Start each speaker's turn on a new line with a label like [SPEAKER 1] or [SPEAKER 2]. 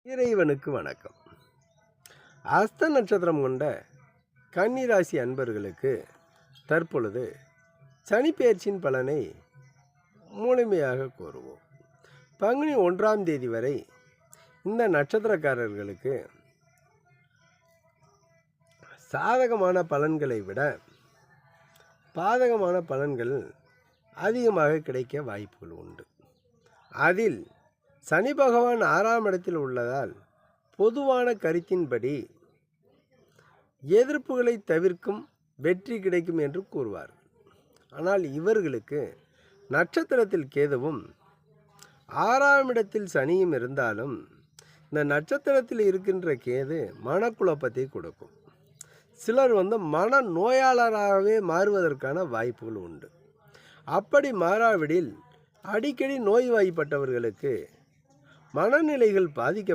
[SPEAKER 1] இறைவனுக்கு வணக்கம். அஸ்த நட்சத்திரம் கொண்ட கன்னிராசி அன்பர்களுக்கு தற்பொழுது சனிப்பெயர்ச்சியின் பலனை முழுமையாக கூறுவோம். பங்குனி 1ஆம் தேதி வரை இந்த நட்சத்திரக்காரர்களுக்கு சாதகமான பலன்களை விட பாதகமான பலன்கள் அதிகமாக கிடைக்க வாய்ப்புகள் உண்டு. அதில் சனி பகவான் 6ஆம் இடத்தில் உள்ளதால் பொதுவான கருத்தின்படி எதிர்ப்புகளை தவிர்க்கும் வெற்றி கிடைக்கும் என்று கூறுவார்கள். ஆனால் இவர்களுக்கு நட்சத்திரத்தில் கேதுவும் 6ஆம் இடத்தில் சனியும் இருந்தாலும் இந்த நட்சத்திரத்தில் இருக்கின்ற கேது மனக்குழப்பத்தை கொடுக்கும். சிலர் மன நோயாளராகவே மாறுவதற்கான வாய்ப்புகள் உண்டு. அப்படி மாறாவிடில் அடிக்கடி நோய்வாய்ப்பட்டவர்களுக்கு மனநிலைகள் பாதிக்க